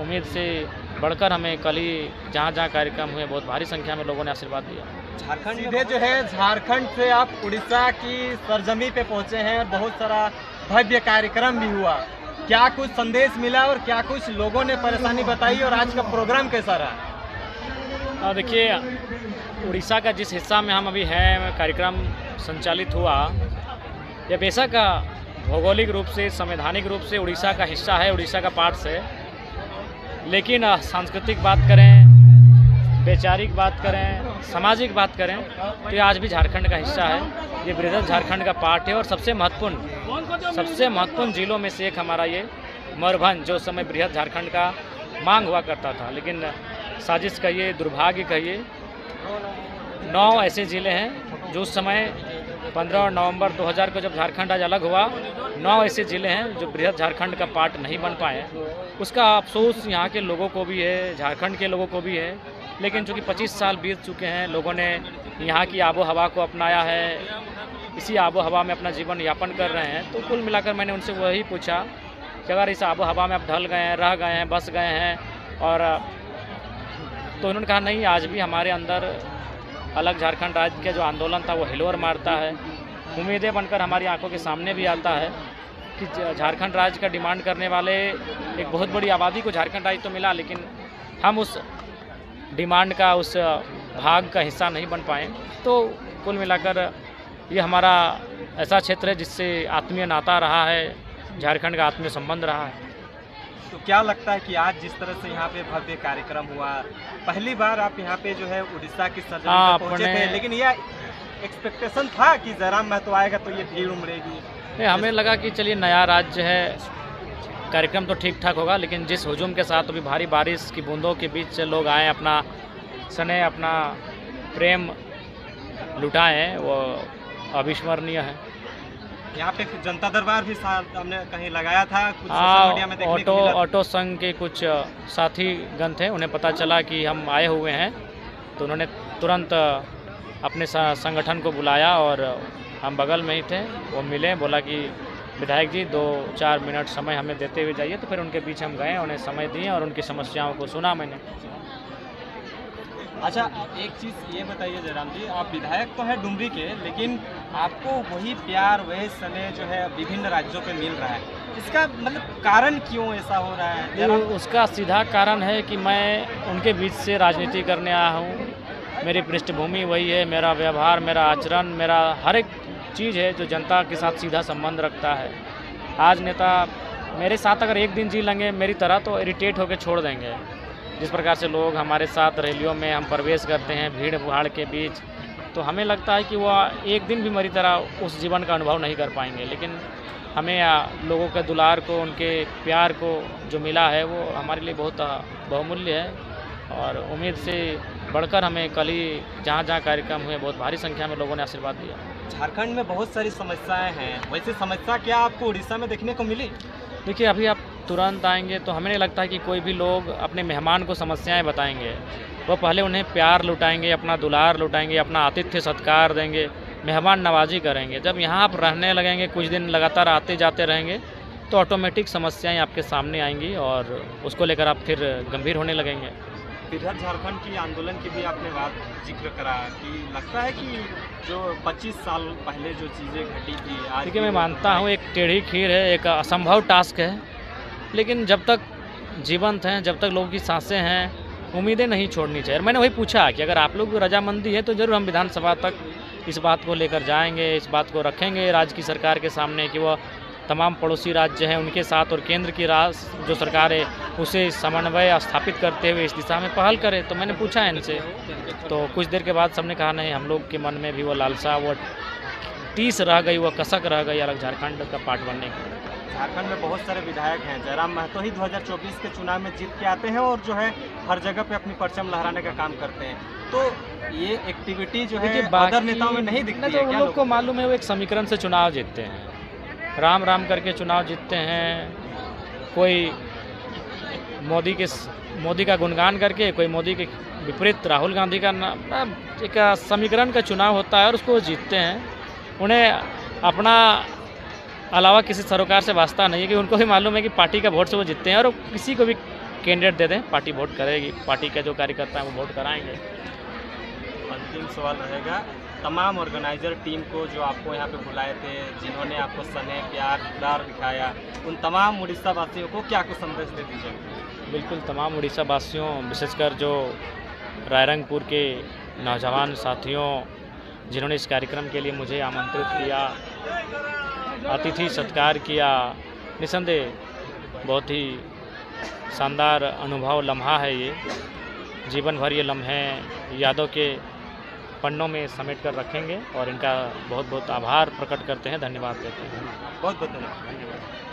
उम्मीद से बढ़कर हमें कल ही जहाँ कार्यक्रम हुए बहुत भारी संख्या में लोगों ने आशीर्वाद दिया। झारखंड सीधे जो है झारखंड से आप उड़ीसा की सरजमी पे पहुंचे हैं और बहुत सारा भव्य कार्यक्रम भी हुआ। क्या कुछ संदेश मिला और क्या कुछ लोगों ने परेशानी बताई और आज का प्रोग्राम कैसा रहा? देखिए, उड़ीसा का जिस हिस्सा में हम अभी हैं कार्यक्रम संचालित हुआ, यह बेशक भौगोलिक रूप से संवैधानिक रूप से उड़ीसा का हिस्सा है, उड़ीसा का पार्ट है, लेकिन सांस्कृतिक बात करें, वैचारिक बात करें, सामाजिक बात करें तो ये आज भी झारखंड का हिस्सा है। ये बृहद झारखंड का पार्ट है और सबसे महत्वपूर्ण जिलों में से एक हमारा ये मयूरभंज जो समय बृहद झारखंड का मांग हुआ करता था, लेकिन साजिश कहिए, दुर्भाग्य कहिए, 9 ऐसे ज़िले हैं जो उस समय 15 नवंबर 2000 को जब झारखंड आज अलग हुआ, 9 ऐसे ज़िले हैं जो बृहद झारखंड का पार्ट नहीं बन पाए। उसका अफसोस यहाँ के लोगों को भी है, झारखंड के लोगों को भी है, लेकिन चूँकि 25 साल बीत चुके हैं, लोगों ने यहाँ की आबो हवा को अपनाया है, इसी आबो हवा में अपना जीवन यापन कर रहे हैं। तो कुल मिलाकर मैंने उनसे वही पूछा कि अगर इस आबो हवा में आप ढल गए हैं, रह गए हैं, बस गए हैं, और तो उन्होंने कहा नहीं, आज भी हमारे अंदर अलग झारखंड राज्य का जो आंदोलन था वो हिलोर मारता है। उम्मीदें बनकर हमारी आंखों के सामने भी आता है कि झारखंड राज्य का डिमांड करने वाले एक बहुत बड़ी आबादी को झारखंड राज्य तो मिला, लेकिन हम उस डिमांड का, उस भाग का हिस्सा नहीं बन पाए। तो कुल मिलाकर ये हमारा ऐसा क्षेत्र है जिससे आत्मीय नाता रहा है, झारखंड का आत्मीय संबंध रहा है। तो क्या लगता है कि आज जिस तरह से यहाँ पे भव्य कार्यक्रम हुआ, पहली बार आप यहाँ पे जो है उड़ीसा की सरजमी पे पहुँचे थे, लेकिन यह एक्सपेक्टेशन था कि जयराम महतो आएगा तो ये भीड़ उमड़ेगी? हमें लगा कि चलिए नया राज्य है, कार्यक्रम तो ठीक ठाक होगा, लेकिन जिस हुजूम के साथ अभी भारी बारिश की बूंदों के बीच से लोग आए, अपना स्नेह, अपना प्रेम लुटाएं, वो अविस्मरणीय है। यहाँ पे जनता दरबार भी हमने कहीं लगाया था, कुछ सोशल मीडिया में देखने को मिला। ऑटो संघ के कुछ साथी गण थे, उन्हें पता चला कि हम आए हुए हैं तो उन्होंने तुरंत अपने संगठन को बुलाया और हम बगल में ही थे, वो मिले, बोला कि विधायक जी 2-4 मिनट समय हमें देते हुए जाइए। तो फिर उनके बीच हम गए, उन्हें समय दिए और उनकी समस्याओं को सुना मैंने। अच्छा, एक चीज़ ये बताइए जयराम जी, आप विधायक तो हैं डुमरी के, लेकिन आपको वही प्यार, वही स्नेह जो है विभिन्न राज्यों पे मिल रहा है, इसका मतलब कारण क्यों ऐसा हो रहा है? उसका सीधा कारण है कि मैं उनके बीच से राजनीति करने आया हूँ, मेरी पृष्ठभूमि वही है, मेरा व्यवहार, मेरा आचरण, मेरा हर एक चीज़ है जो जनता के साथ सीधा संबंध रखता है। आज नेता मेरे साथ अगर एक दिन जी लेंगे मेरी तरह तो इरिटेट होकर छोड़ देंगे। जिस प्रकार से लोग हमारे साथ रैलियों में हम प्रवेश करते हैं भीड़ भाड़ के बीच, तो हमें लगता है कि वह एक दिन भी मेरी तरह उस जीवन का अनुभव नहीं कर पाएंगे। लेकिन हमें लोगों के दुलार को, उनके प्यार को जो मिला है वो हमारे लिए बहुत बहुमूल्य है, और उम्मीद से बढ़कर हमें कल ही जहाँ कार्यक्रम हुए बहुत भारी संख्या में लोगों ने आशीर्वाद दिया। झारखंड में बहुत सारी समस्याएं हैं, वैसे समस्या क्या आपको उड़ीसा में देखने को मिली? देखिए, अभी आप तुरंत आएंगे तो हमें नहीं लगता कि कोई भी लोग अपने मेहमान को समस्याएं बताएंगे। वो पहले उन्हें प्यार लुटाएंगे, अपना दुलार लुटाएंगे, अपना आतिथ्य सत्कार देंगे, मेहमान नवाजी करेंगे। जब यहाँ आप रहने लगेंगे, कुछ दिन लगातार आते जाते रहेंगे, तो ऑटोमेटिक समस्याएं आपके सामने आएंगी और उसको लेकर आप फिर गंभीर होने लगेंगे। बृहद झारखंड की आंदोलन की भी आपने बात जिक्र करा कि लगता है कि जो 25 साल पहले जो चीज़ें घटी थी, आज देखिए, मैं मानता हूँ एक टेढ़ी खीर है, एक असंभव टास्क है, लेकिन जब तक जीवंत हैं, जब तक लोगों की सांसें हैं, उम्मीदें नहीं छोड़नी चाहिए। मैंने वही पूछा कि अगर आप लोग की रजामंदी है तो ज़रूर हम विधानसभा तक इस बात को लेकर जाएंगे, इस बात को रखेंगे राज्य की सरकार के सामने कि वह तमाम पड़ोसी राज्य हैं उनके साथ और केंद्र की जो सरकार है उसे समन्वय स्थापित करते हुए इस दिशा में पहल करे। तो मैंने पूछा इनसे, तो कुछ देर के बाद सबने कहा नहीं, हम लोग के मन में भी वो लालसा, वो टीस रह गई, वो कसक रह गई अलग झारखंड का पार्ट बनने की। झारखंड में बहुत सारे विधायक हैं, जयराम महतो ही 2024 के चुनाव में जीत के आते हैं और जो है हर जगह पे अपनी परचम लहराने का काम करते हैं। तो ये एक्टिविटी जो है अदर नेताओं में नहीं दिखती है। उन लोग को मालूम है वो एक समीकरण से चुनाव जीतते हैं, राम राम करके चुनाव जीतते हैं। कोई मोदी का गुणगान करके, कोई मोदी के विपरीत राहुल गांधी का एक समीकरण का चुनाव होता है और उसको जीतते हैं। उन्हें अपना अलावा किसी सरोकार से वास्ता नहीं है कि उनको भी मालूम है कि पार्टी का वोट से वो जीतते हैं और किसी को भी कैंडिडेट दे दें, पार्टी वोट करेगी, पार्टी का जो कार्यकर्ता है वो वोट कराएंगे। अंतिम सवाल रहेगा, तमाम ऑर्गेनाइजर टीम को जो आपको यहाँ पे बुलाए थे, जिन्होंने आपको स्नेह प्यार दुलार दिखाया, उन तमाम उड़ीसा वासियों को क्या कुछ संदेश दे दीजिए? बिल्कुल, तमाम उड़ीसा वासियों, विशेषकर जो रायरंगपुर के नौजवान साथियों जिन्होंने इस कार्यक्रम के लिए मुझे आमंत्रित किया, अतिथि सत्कार किया, निसंदेह बहुत ही शानदार अनुभव लम्हा है ये। जीवन भर ये लम्हे यादों के पन्नों में समेट कर रखेंगे और इनका बहुत बहुत आभार प्रकट करते हैं, धन्यवाद देते हैं। बहुत बहुत धन्यवाद।